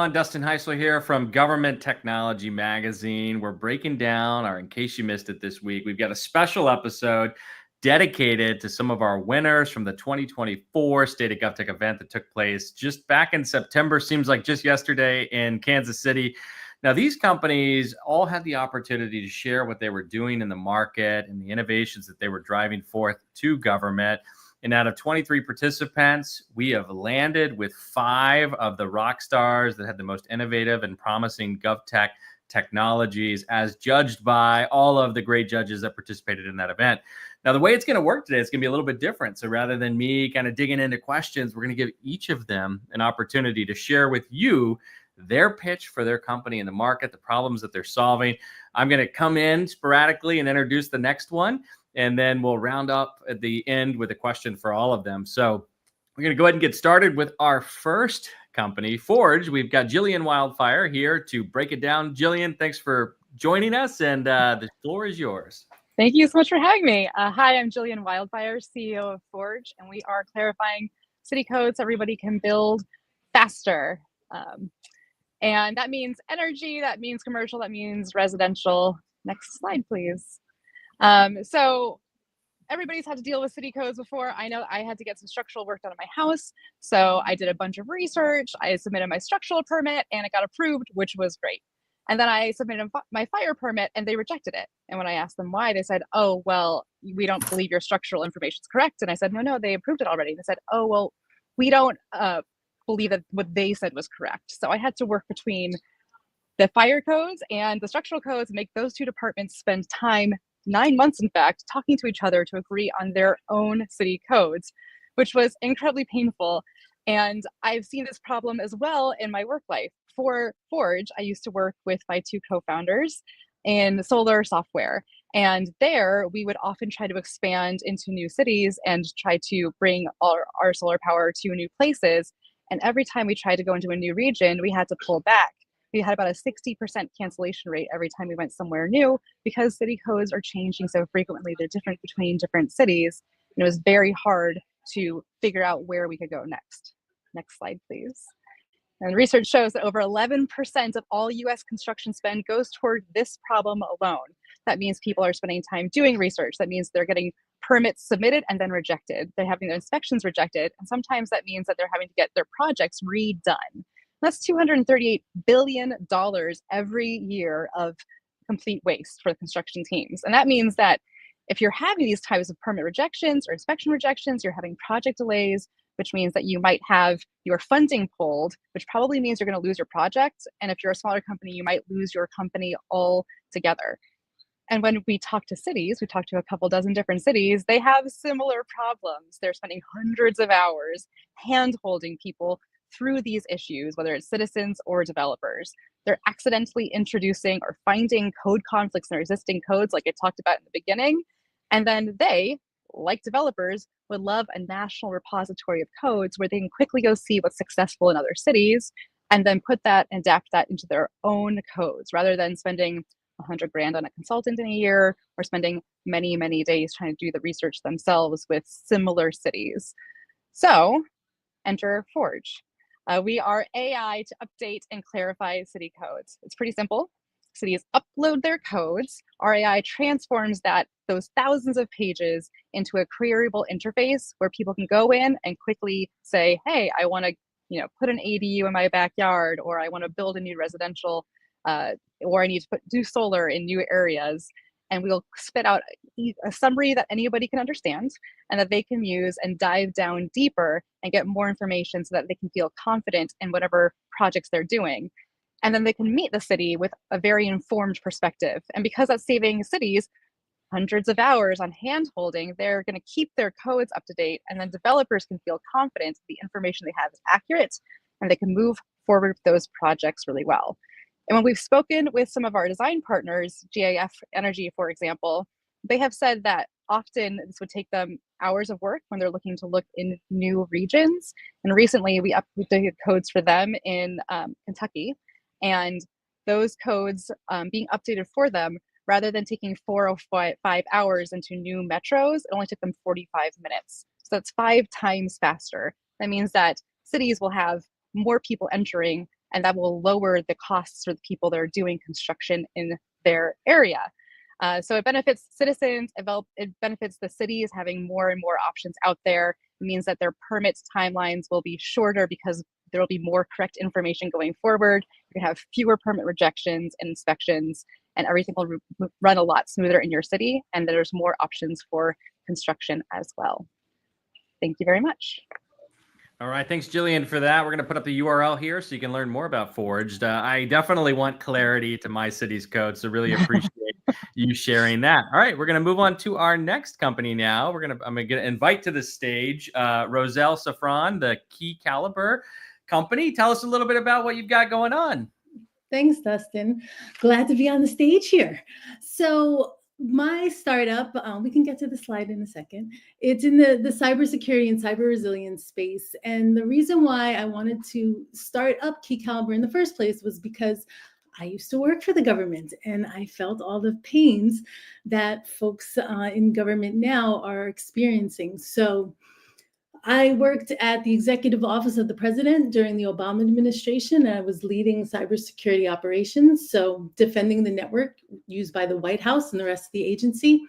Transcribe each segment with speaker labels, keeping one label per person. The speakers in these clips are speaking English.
Speaker 1: everyone. Dustin Heisler here from Government Technology Magazine. We're breaking down, or in case you missed it this week, we've got a special episode dedicated to some of our winners from the 2024 State of GovTech event that took place just back in September. Seems like just yesterday in Kansas City. Now, these companies all had the opportunity to share what they were doing in the market and the innovations that they were driving forth to government. And out of 23 participants, we have landed with 5 of the rock stars that had the most innovative and promising GovTech technologies, as judged by all of the great judges that participated in that event. Now, the way it's going to work today, it's going to be a little bit different. So rather than me kind of digging into questions, we're going to give each of them an opportunity to share with you their pitch for their company in the market, the problems that they're solving. I'm going to come in sporadically and introduce the next one. And then we'll round up at the end with a question for all of them. So we're going to go ahead and get started with our first company, Fordje. We've got Jillian Wildfire here to break it down. Jillian, thanks for joining us, and the floor is yours.
Speaker 2: Thank you so much for having me. Hi, I'm Jillian Wildfire, CEO of Fordje, and we are clarifying city codes so everybody can build faster. And that means energy, that means commercial, that means residential. Next slide, please. So everybody's had to deal with city codes before. I know I had to get some structural work done on my house. So I did a bunch of research. I submitted my structural permit and it got approved, which was great. And then I submitted my fire permit and they rejected it. And when I asked them why, they said, oh, well, we don't believe your structural information is correct. And I said, no, they approved it already. And they said, oh, well, we don't believe that what they said was correct. So I had to work between the fire codes and the structural codes, make those two departments spend time, 9 months, in fact, talking to each other to agree on their own city codes, which was incredibly painful. And I've seen this problem as well in my work life. For Fordje, I used to work with my 2 co-founders in solar software. And there we would often try to expand into new cities and try to bring our solar power to new places. And every time we tried to go into a new region, we had to pull back. We had about a 60% cancellation rate every time we went somewhere new because city codes are changing so frequently. They're different between different cities. And it was very hard to figure out where we could go next. Next slide, please. And research shows that over 11% of all US construction spend goes toward this problem alone. That means people are spending time doing research. That means they're getting permits submitted and then rejected. They're having their inspections rejected. And sometimes that means that they're having to get their projects redone. That's $238 billion every year of complete waste for the construction teams. And that means that if you're having these types of permit rejections or inspection rejections, you're having project delays, which means that you might have your funding pulled, which probably means you're going to lose your project. And if you're a smaller company, you might lose your company altogether. And when we talk to cities, we talk to a couple dozen different cities, they have similar problems. They're spending hundreds of hours hand-holding people through these issues, whether it's citizens or developers. They're accidentally introducing or finding code conflicts in their existing codes, like I talked about in the beginning. And then they, like developers, would love a national repository of codes where they can quickly go see what's successful in other cities and then put that and adapt that into their own codes rather than spending $100,000 on a consultant in a year or spending many, many days trying to do the research themselves with similar cities. So enter Fordje. We are AI to update and clarify city codes. It's pretty simple. Cities upload their codes. Our AI transforms those thousands of pages into a queryable interface where people can go in and quickly say, hey, I want to put an ADU in my backyard, or I want to build a new residential, or I need to do solar in new areas. And we'll spit out a summary that anybody can understand and that they can use and dive down deeper and get more information so that they can feel confident in whatever projects they're doing. And then they can meet the city with a very informed perspective. And because that's saving cities hundreds of hours on hand-holding, they're going to keep their codes up to date, and then developers can feel confident the information they have is accurate and they can move forward with those projects really well. And when we've spoken with some of our design partners, GAF Energy, for example, they have said that often this would take them hours of work when they're looking to look in new regions. And recently we updated codes for them in Kentucky, and those codes being updated for them, rather than taking 4 or 5 hours into new metros, it only took them 45 minutes. So that's 5 times faster. That means that cities will have more people entering and that will lower the costs for the people that are doing construction in their area. So it benefits citizens, it benefits the cities having more and more options out there. It means that their permits timelines will be shorter because there will be more correct information going forward. You can have fewer permit rejections and inspections, and everything will run a lot smoother in your city, and there's more options for construction as well. Thank you very much.
Speaker 1: All right, thanks, Jillian, for that. We're going to put up the URL here so you can learn more about Fordje. I definitely want clarity to my city's code, so really appreciate you sharing that. All right, we're going to move on to our next company now. I'm going to invite to the stage Roselle Safran, the KeyCaliber company. Tell us a little bit about what you've got going on.
Speaker 3: Thanks, Dustin. Glad to be on the stage here. So my startup, we can get to the slide in a second. It's in the cybersecurity and cyber resilience space. And the reason why I wanted to start up KeyCaliber in the first place was because I used to work for the government, and I felt all the pains that folks in government now are experiencing. So I worked at the Executive Office of the President during the Obama administration. I was leading cybersecurity operations, so defending the network used by the White House and the rest of the agency.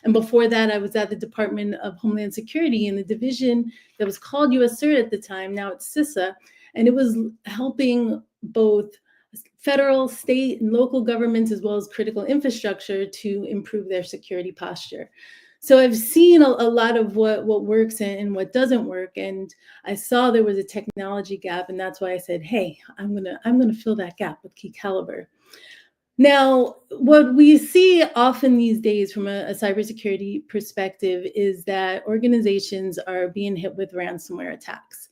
Speaker 3: And before that, I was at the Department of Homeland Security in the division that was called US CERT at the time. Now it's CISA, and it was helping both federal, state, and local governments, as well as critical infrastructure, to improve their security posture. So I've seen a lot of what works and what doesn't work, and I saw there was a technology gap, and that's why I said, "Hey, I'm gonna fill that gap with KeyCaliber." Now, what we see often these days from a cybersecurity perspective is that organizations are being hit with ransomware attacks,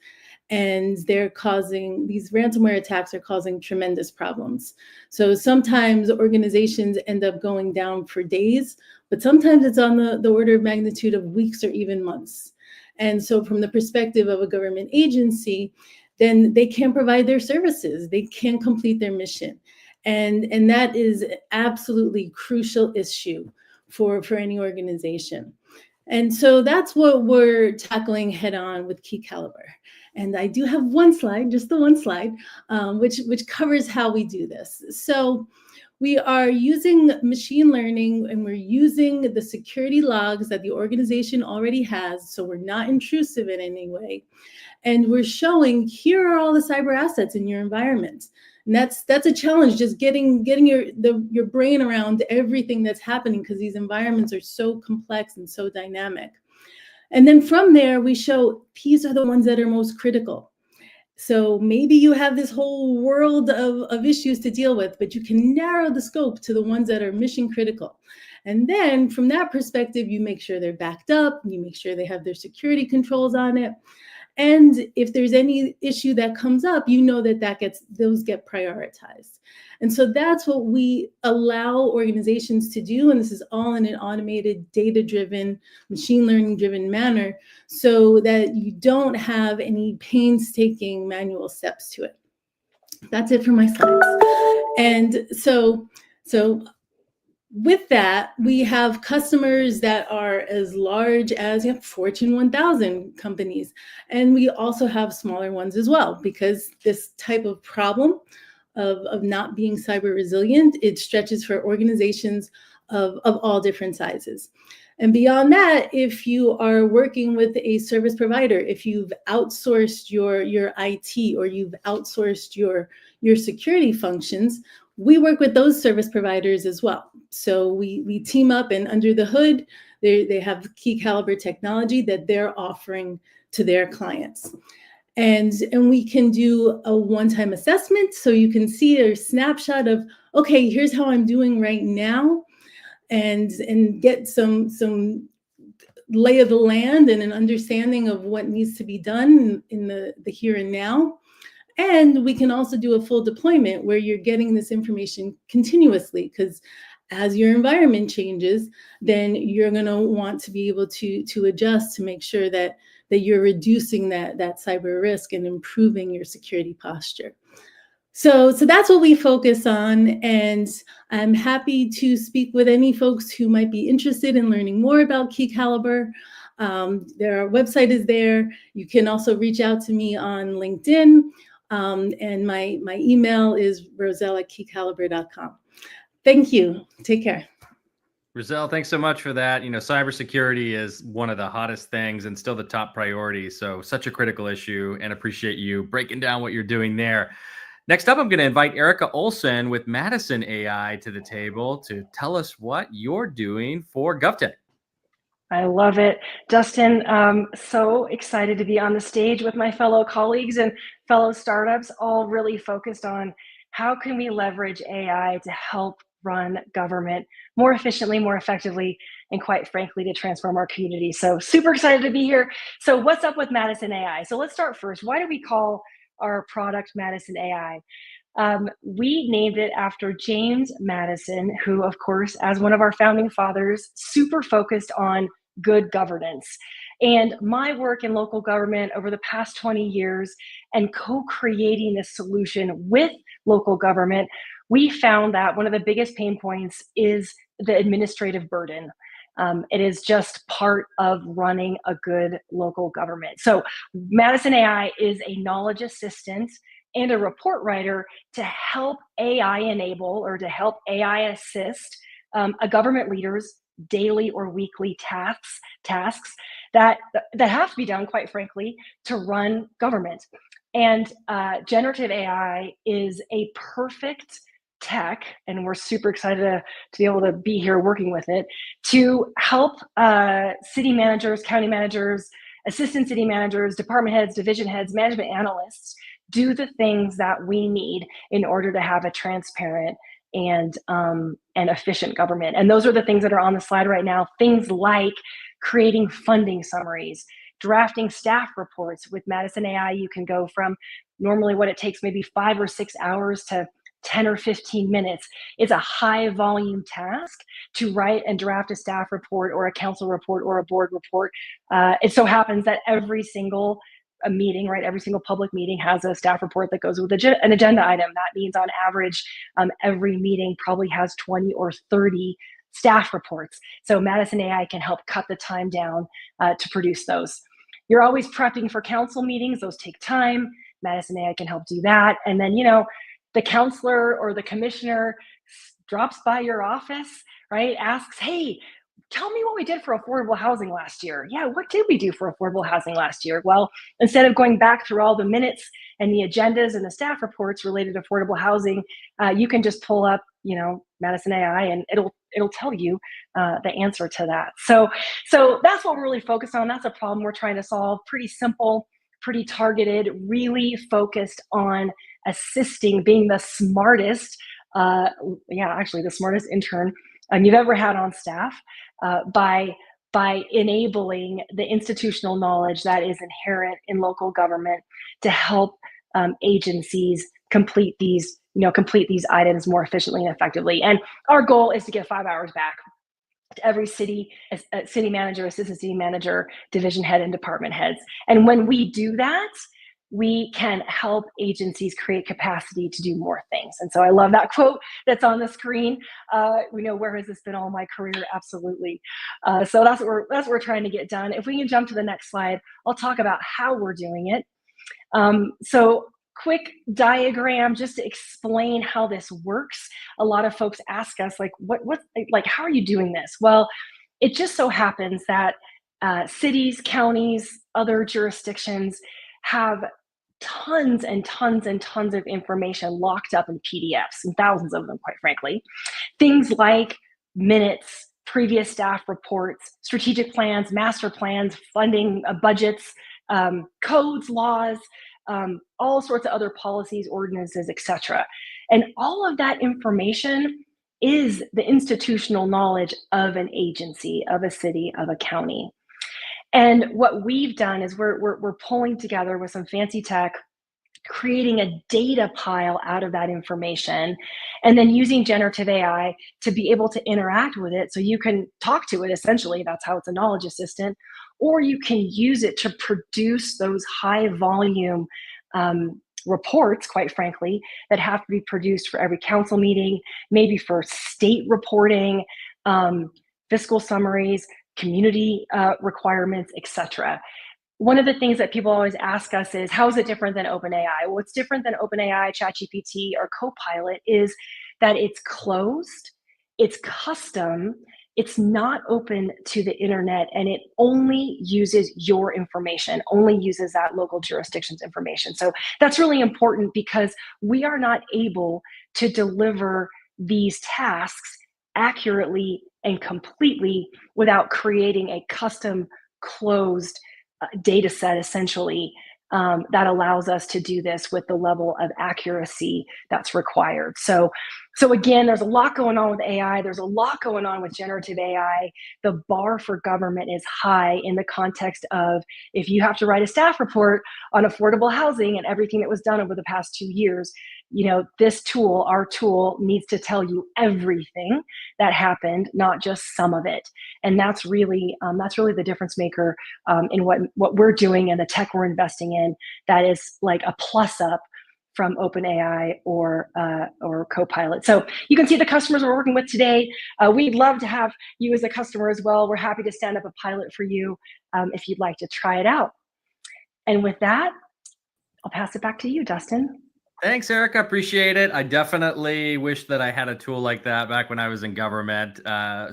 Speaker 3: and these ransomware attacks are causing tremendous problems. So sometimes organizations end up going down for days, but sometimes it's on the order of magnitude of weeks or even months. And so from the perspective of a government agency, then they can't provide their services. They can't complete their mission. And that is an absolutely crucial issue for any organization. And so that's what we're tackling head on with KeyCaliber. And I do have one slide, just the one slide, which covers how we do this. So we are using machine learning, and we're using the security logs that the organization already has, so we're not intrusive in any way. And we're showing, here are all the cyber assets in your environment. And that's a challenge, just getting your brain around everything that's happening, because these environments are so complex and so dynamic. And then from there, we show these are the ones that are most critical. So maybe you have this whole world of issues to deal with, but you can narrow the scope to the ones that are mission critical. And then from that perspective, you make sure they're backed up, you make sure they have their security controls on it. And if there's any issue that comes up, you know those get prioritized. And so that's what we allow organizations to do. And this is all in an automated, data-driven, machine learning-driven manner, so that you don't have any painstaking manual steps to it. That's it for my slides. And so with that, we have customers that are as large as Fortune 1000 companies. And we also have smaller ones as well, because this type of problem of not being cyber resilient, it stretches for organizations of all different sizes. And beyond that, if you are working with a service provider, if you've outsourced your IT, or you've outsourced your security functions, we work with those service providers as well. So we team up, and under the hood, they have KeyCaliber technology that they're offering to their clients. And we can do a one-time assessment, so you can see a snapshot of, okay, here's how I'm doing right now, and get some lay of the land and an understanding of what needs to be done in the here and now. And we can also do a full deployment where you're getting this information continuously, because as your environment changes, then you're going to want to be able to adjust to make sure that you're reducing that cyber risk and improving your security posture. So that's what we focus on, and I'm happy to speak with any folks who might be interested in learning more about KeyCaliber. Our website is there. You can also reach out to me on LinkedIn, And my email is roselle@KeyCaliber.com. Thank you. Take care.
Speaker 1: Roselle, thanks so much for that. Cybersecurity is one of the hottest things and still the top priority. So such a critical issue, and appreciate you breaking down what you're doing there. Next up, I'm going to invite Erica Olson with Madison AI to the table to tell us what you're doing for GovTech.
Speaker 4: I love it. Dustin, so excited to be on the stage with my fellow colleagues and fellow startups, all really focused on how can we leverage AI to help run government more efficiently, more effectively, and quite frankly, to transform our community. So super excited to be here. So what's up with Madison AI? So let's start first. Why do we call our product Madison AI? We named it after James Madison, who, of course, as one of our founding fathers, super focused on good governance. And my work in local government over the past 20 years and co-creating this solution with local government, we found that one of the biggest pain points is the administrative burden. It is just part of running a good local government. So Madison AI is a knowledge assistant and a report writer to help AI enable or to help AI assist a government leader's daily or weekly tasks that have to be done, quite frankly, to run government. And generative AI is a perfect tech, and we're super excited to be able to be here working with it to help city managers, county managers, assistant city managers, department heads, division heads, management analysts do the things that we need in order to have a transparent and efficient government. And those are the things that are on the slide right now. Things like creating funding summaries, drafting staff reports. With Madison AI, you can go from normally what it takes maybe 5 or 6 hours to 10 or 15 minutes. It's a high volume task to write and draft a staff report or a council report or a board report. It so happens that every single meeting, right, every single public meeting has a staff report that goes with an agenda item. That means on average, every meeting probably has 20 or 30 staff reports. So Madison AI can help cut the time down to produce those. You're always prepping for council meetings. Those take time. Madison AI can help do that. And then, the counselor or the commissioner drops by your office, right? Asks, hey, tell me what we did for affordable housing last year. Yeah, what did we do for affordable housing last year? Well, instead of going back through all the minutes and the agendas and the staff reports related to affordable housing, you can just pull up, Madison AI, and it'll tell you the answer to that. So that's what we're really focused on. That's a problem we're trying to solve. Pretty simple, pretty targeted, really focused on assisting, being the smartest, the smartest intern you've ever had on staff by enabling the institutional knowledge that is inherent in local government to help agencies complete these items more efficiently and effectively. And our goal is to get 5 hours back to every city manager, assistant city manager, division head, and department heads. And when we do that, we can help agencies create capacity to do more things. And so I love that quote that's on the screen. Where has this been all my career? Absolutely. So that's what we're trying to get done. If we can jump to the next slide, I'll talk about how we're doing it. So quick diagram just to explain how this works. A lot of folks ask us, how are you doing this? Well, it just so happens that cities, counties, other jurisdictions have tons and tons and tons of information locked up in PDFs, and thousands of them, quite frankly. Things like minutes, previous staff reports, strategic plans, master plans, funding, budgets, codes, laws, all sorts of other policies, ordinances, etc. And all of that information is the institutional knowledge of an agency, of a city, of a county. And what we've done is we're pulling together with some fancy tech, creating a data pile out of that information, and then using generative AI to be able to interact with it. So you can talk to it, essentially, that's how it's a knowledge assistant, or you can use it to produce those high volume reports, quite frankly, that have to be produced for every council meeting, maybe for state reporting, fiscal summaries, community requirements, etc. one of the things that people always ask us is, how is it different than OpenAI? What's different than OpenAI, ChatGPT, or Copilot is that it's closed, it's custom, it's not open to the internet, and it only uses your information, only uses that local jurisdiction's information. So that's really important because we are not able to deliver these tasks accurately and completely without creating a custom closed data set essentially that allows us to do this with the level of accuracy that's required. So again, there's a lot going on with AI. There's a lot going on with generative AI. The bar for government is high in the context of, if you have to write a staff report on affordable housing and everything that was done over the past 2 years, this tool, our tool, needs to tell you everything that happened, not just some of it. And that's really the difference maker in what we're doing and the tech we're investing in. That is like a plus up from OpenAI or Copilot. So you can see the customers we're working with today. We'd love to have you as a customer as well. We're happy to stand up a pilot for you if you'd like to try it out. And with that, I'll pass it back to you, Dustin.
Speaker 1: Thanks, Erica. Appreciate it. I definitely wish that I had a tool like that back when I was in government.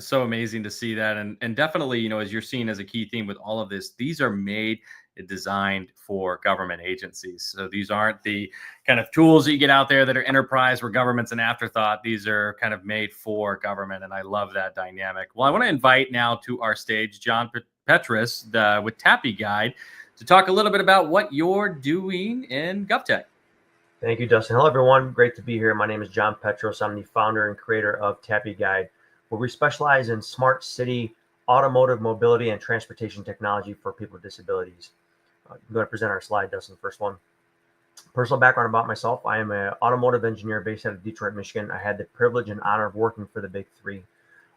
Speaker 1: So amazing to see that. And definitely, as you're seeing as a key theme with all of this, these are made and designed for government agencies. So these aren't the kind of tools that you get out there that are enterprise where government's an afterthought. These are kind of made for government. And I love that dynamic. Well, I want to invite now to our stage, John Petrus with Tappy Guide to talk a little bit about what you're doing in GovTech.
Speaker 5: Thank you, Dustin. Hello, everyone. Great to be here. My name is John Petros. I'm the founder and creator of Tappy Guide, where we specialize in smart city, automotive mobility, and transportation technology for people with disabilities. I'm going to present our slide, Dustin, first one. Personal background about myself. I am an automotive engineer based out of Detroit, Michigan. I had the privilege and honor of working for the Big Three.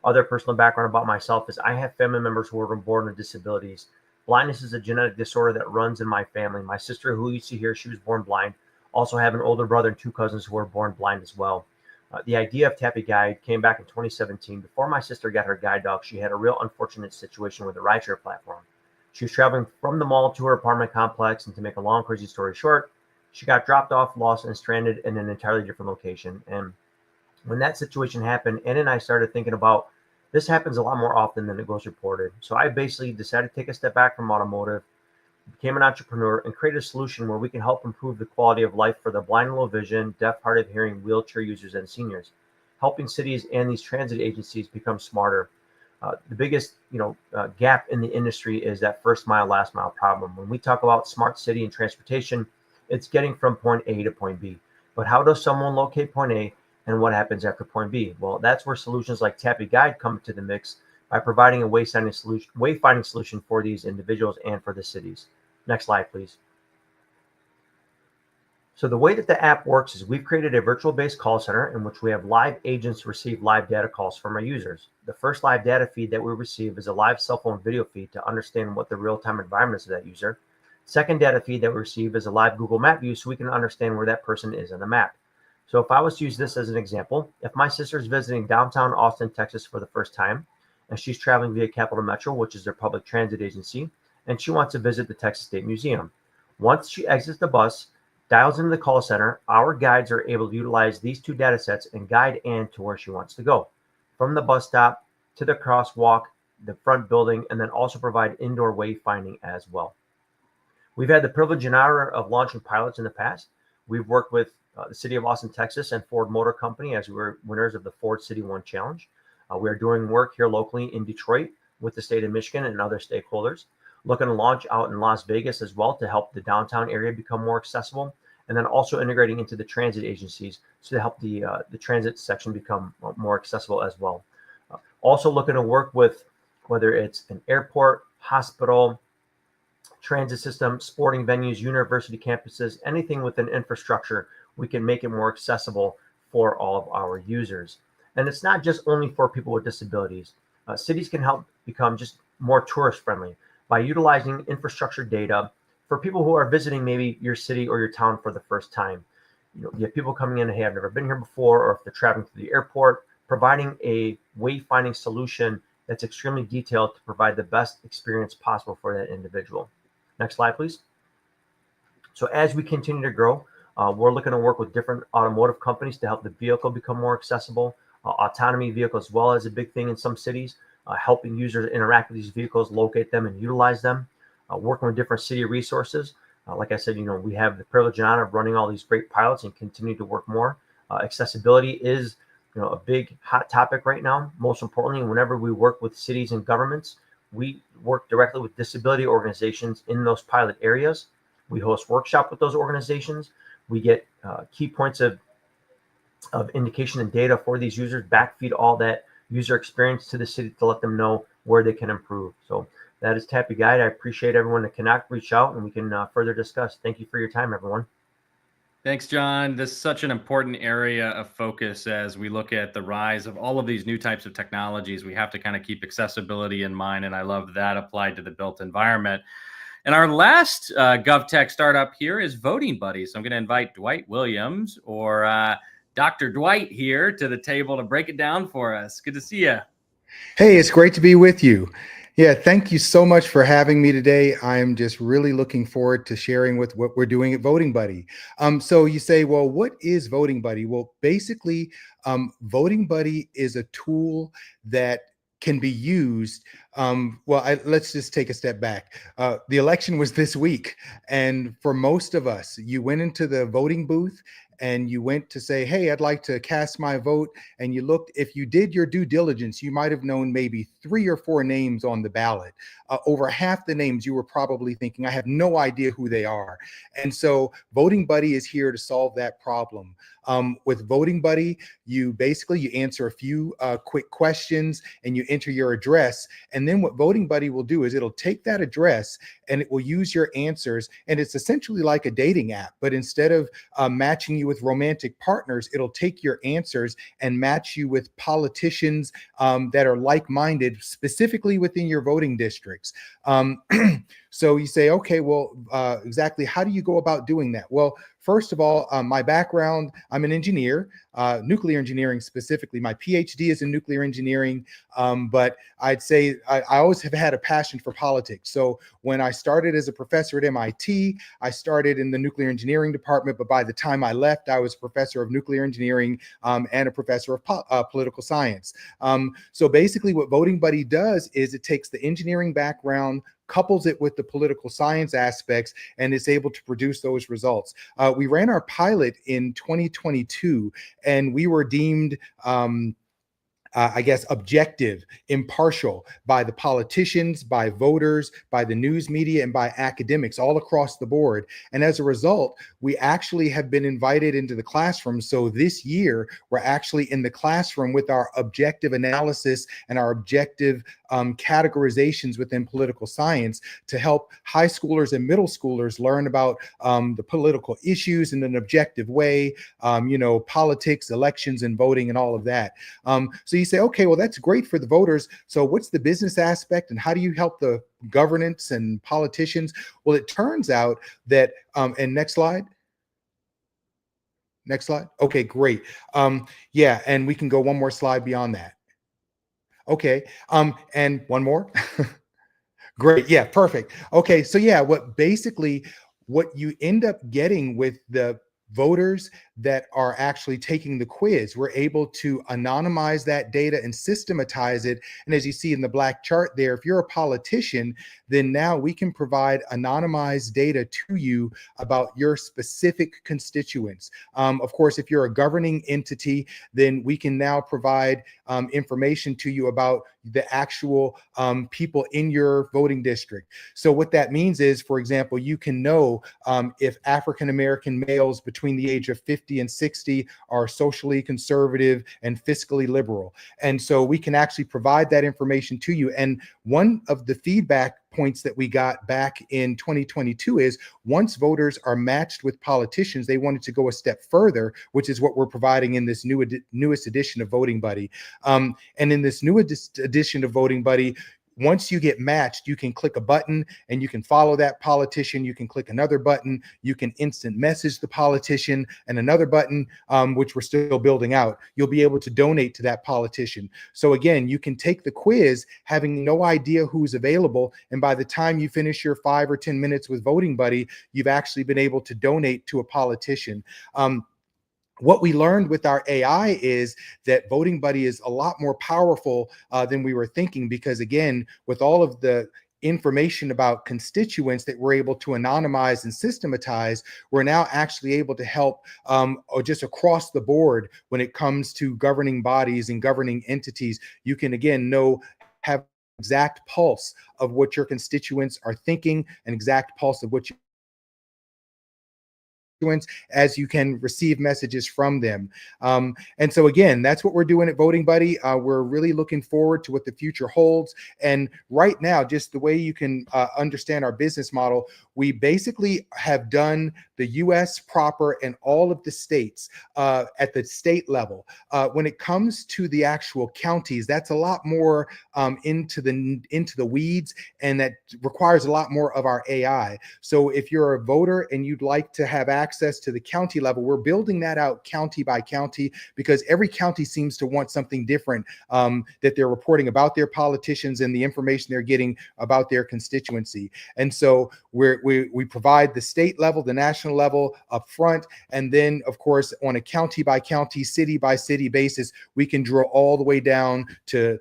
Speaker 5: Other personal background about myself is I have family members who were born with disabilities. Blindness is a genetic disorder that runs in my family. My sister, who you see here, she was born blind. Also have an older brother and 2 cousins who were born blind as well. The idea of Tappy Guide came back in 2017. Before my sister got her guide dog, she had a real unfortunate situation with a rideshare platform. She was traveling from the mall to her apartment complex, and to make a long, crazy story short, she got dropped off, lost, and stranded in an entirely different location. And when that situation happened, Ann and I started thinking about, this happens a lot more often than it goes reported. So I basically decided to take a step back from automotive, became an entrepreneur, and created a solution where we can help improve the quality of life for the blind and low vision, deaf, hard of hearing, wheelchair users, and seniors, helping cities and these transit agencies become smarter. The biggest gap in the industry is that first mile, last mile problem. When we talk about smart city and transportation, it's getting from point A to point B. But how does someone locate point A, and what happens after point B? Well, that's where solutions like Tappy Guide come into the mix by providing a wayfinding solution for these individuals and for the cities. Next slide, please. So the way that the app works is we've created a virtual-based call center in which we have live agents receive live data calls from our users. The first live data feed that we receive is a live cell phone video feed to understand what the real-time environment is of that user. Second data feed that we receive is a live Google Map view so we can understand where that person is on the map. So if I was to use this as an example, if my sister is visiting downtown Austin, Texas for the first time, and she's traveling via Capital Metro, which is their public transit agency, and she wants to visit the Texas State Museum. Once she exits the bus, dials into the call center, our guides are able to utilize these 2 data sets and guide Ann to where she wants to go, from the bus stop to the crosswalk, the front building, and then also provide indoor wayfinding as well. We've had the privilege and honor of launching pilots in the past. We've worked with the City of Austin, Texas, and Ford Motor Company as we were winners of the Ford City One Challenge. We are doing work here locally in Detroit with the state of Michigan and other stakeholders. Looking to launch out in Las Vegas as well to help the downtown area become more accessible, and then also integrating into the transit agencies to help the transit section become more accessible as well. Also looking to work with whether it's an airport, hospital, transit system, sporting venues, university campuses, anything within infrastructure, we can make it more accessible for all of our users. And it's not just only for people with disabilities. Cities can help become just more tourist friendly by utilizing infrastructure data for people who are visiting maybe your city or your town for the first time. You have people coming in, hey, I've never been here before, or if they're traveling to the airport, providing a wayfinding solution that's extremely detailed to provide the best experience possible for that individual. Next slide, please. So as we continue to grow, we're looking to work with different automotive companies to help the vehicle become more accessible. Autonomy vehicles as well is a big thing in some cities, helping users interact with these vehicles, locate them, and utilize them. Working with different city resources. Like I said, we have the privilege and honor of running all these great pilots and continue to work more. Accessibility is, a big hot topic right now. Most importantly, whenever we work with cities and governments, we work directly with disability organizations in those pilot areas. We host workshops with those organizations. We get key points of indication and data for these users, backfeed all that user experience to the city to let them know where they can improve. So that is Tappy Guide. I appreciate everyone to connect, reach out, and we can further discuss. Thank you for your time, everyone.
Speaker 1: Thanks, John. This is such an important area of focus as we look at the rise of all of these new types of technologies. We have to kind of keep accessibility in mind, and I love that applied to the built environment. And our last GovTech startup here is Voting Buddy. So I'm going to invite Dwight Williams or Dr. Dwight here to the table to break it down for us. Good to see you.
Speaker 6: Hey, it's great to be with you. Yeah, thank you so much for having me today. I am just really looking forward to sharing with what we're doing at Voting Buddy. So you say, well, what is Voting Buddy? Well, basically, Voting Buddy is a tool that can be used. Let's just take a step back. The election was this week. And for most of us, you went into the voting booth and you went to say, hey, I'd like to cast my vote. And you looked, if you did your due diligence, you might have known maybe 3 or 4 names on the ballot. Over half the names you were probably thinking, I have no idea who they are. And so Voting Buddy is here to solve that problem. With Voting Buddy, you answer a few quick questions and you enter your address. And then what Voting Buddy will do is it'll take that address and it will use your answers. And it's essentially like a dating app, but instead of matching you with romantic partners, it'll take your answers and match you with politicians that are like-minded, specifically within your voting districts. So you say, okay, well, exactly how do you go about doing that? Well, first of all, my background, I'm an engineer, nuclear engineering specifically. My PhD is in nuclear engineering, but I'd say I always have had a passion for politics. So when I started as a professor at MIT, I started in the nuclear engineering department, but by the time I left, I was a professor of nuclear engineering and a professor of political science. So basically what Voting Buddy does is it takes the engineering background, couples it with the political science aspects, and is able to produce those results. We ran our pilot in 2022, and we were deemed objective, impartial by the politicians, by voters, by the news media, and by academics all across the board. And as a result, we actually have been invited into the classroom. So this year, we're actually in the classroom with our objective analysis and our objective categorizations within political science to help high schoolers and middle schoolers learn about the political issues in an objective way, politics, elections, and voting, and all of that. So you say, okay, well, that's great for the voters. So what's the business aspect and how do you help the governance and politicians? Well, it turns out that, and next slide. Next slide. Okay, great. Yeah, and we can go one more slide beyond that. Okay, and one more. Great, yeah, perfect. Okay, so yeah, what you end up getting with the voters that are actually taking the quiz, we're able to anonymize that data and systematize it. And as you see in the black chart there, if you're a politician, then now we can provide anonymized data to you about your specific constituents. Of course, if you're a governing entity, then we can now provide information to you about the actual people in your voting district. So what that means is, for example, you can know if African-American males between the age of 50 and 60 are socially conservative and fiscally liberal. And so we can actually provide that information to you. And one of the feedback points that we got back in 2022 is once voters are matched with politicians, they wanted to go a step further, which is what we're providing in this newest edition of Voting Buddy. And in this newest edition of Voting Buddy, once you get matched, you can click a button and you can follow that politician. You can click another button. You can instant message the politician, and another button, which we're still building out. You'll be able to donate to that politician. So again, you can take the quiz having no idea who's available. And by the time you finish your 5 or 10 minutes with Voting Buddy, you've actually been able to donate to a politician. What we learned with our AI is that Voting Buddy is a lot more powerful than we were thinking, because again, with all of the information about constituents that we're able to anonymize and systematize, we're now actually able to help or just across the board when it comes to governing bodies and governing entities. You can again have exact pulse of what your constituents are thinking, an exact pulse of what you as you can receive messages from them. And so again, that's what we're doing at Voting Buddy. We're really looking forward to what the future holds. And right now, just the way you can understand our business model, we basically have done the US proper and all of the states at the state level. When it comes to the actual counties, that's a lot more into the weeds, and that requires a lot more of our AI. So if you're a voter and you'd like to have access to the county level, we're building that out county by county, because every county seems to want something different that they're reporting about their politicians and the information they're getting about their constituency. And so we provide the state level, the national level up front, and then of course on a county by county, city by city basis, we can drill all the way down to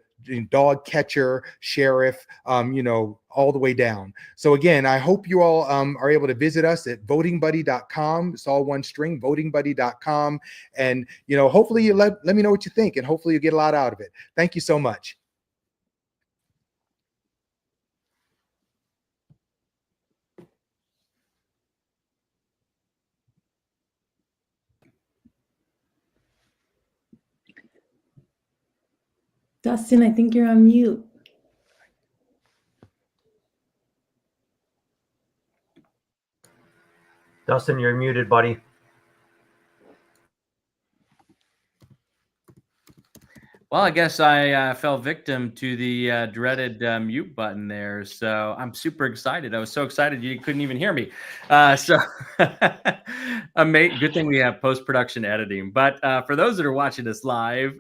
Speaker 6: dog catcher, sheriff, all the way down. So again, I hope you all are able to visit us at votingbuddy.com. It's all one string, votingbuddy.com. And, hopefully you let me know what you think, and hopefully you get a lot out of it. Thank you so much.
Speaker 3: Dustin, I think you're on mute.
Speaker 5: Dustin, you're muted, buddy.
Speaker 1: Well, I guess I fell victim to the dreaded mute button there. So I'm super excited. I was so excited you couldn't even hear me. Good thing we have post-production editing. But for those that are watching us live,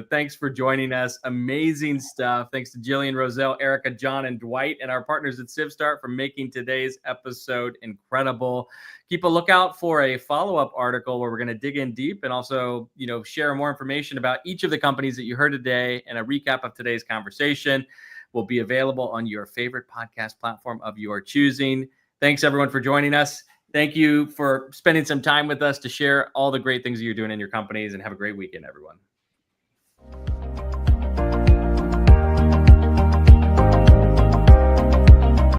Speaker 1: thanks for joining us. Amazing stuff. Thanks to Jillian, Roselle, Erica, John, and Dwight, and our partners at CivStart for making today's episode incredible. Keep a lookout for a follow-up article where we're going to dig in deep and also, share more information about each of the companies that you heard today, and a recap of today's conversation will be available on your favorite podcast platform of your choosing. Thanks everyone for joining us. Thank you for spending some time with us to share all the great things that you're doing in your companies, and have a great weekend, everyone.